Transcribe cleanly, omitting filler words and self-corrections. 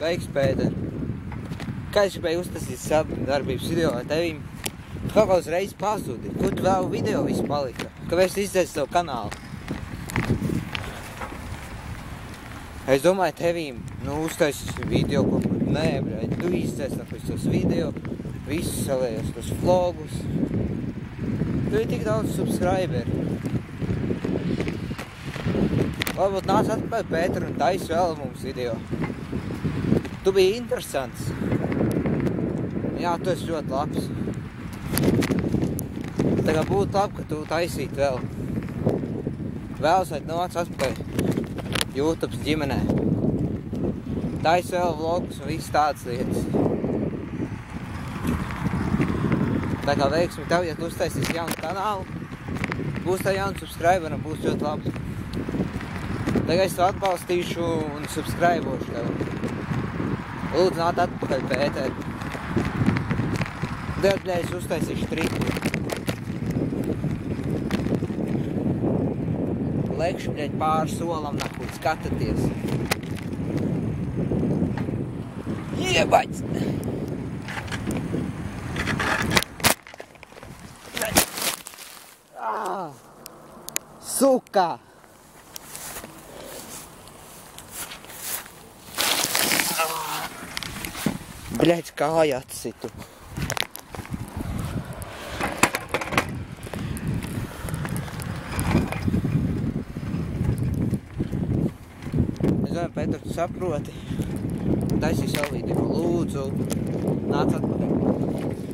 Sveiks, Pēter. Kā es gribēju uztaisīt sadarbības video ar tevīm? Kaut kā uzreiz pazudi. Kur tu vēl video visu palika? Kāpēc tu izdzēsi savu kanālu? Es domāju tevīm, uztaisīsi video kaut kur. Nē, bļaļ, tu izdzēsi tos video, visus savējos tos vlogus. Tu ir tik daudz subscriberi. Varbūt nāc atpakaļ Pēter un taisi vēl mums video. Tu biji interesants. Jā, tu esi ļoti labs. Tā kā būtu labi, ka tu taisītu vēl. Vēlas, lai nāc atpakaļ YouTube ģimenē. Taisi vēl vlogus un viss tādas lietas. Tā kā veiksmi tev, ja tu uztaisīsi jaunu kanālu, būs tā jauna subscriber un būs ļoti labi. Tagad es to atbalstīšu un subscribošu tev. Lūdzu, nāc atpakaļ, Pēter. Tad, bļaļ, es uztaisīšu triku. Lekšu, bļaļ, pāri solam, nakud, skatāties. Iebaļs! Suka! Bļaļ, kāja atsitu. Es domāju, Pēter, tu saproti. Taisīsi savu video. Lūdzu, nāc atpakaļ.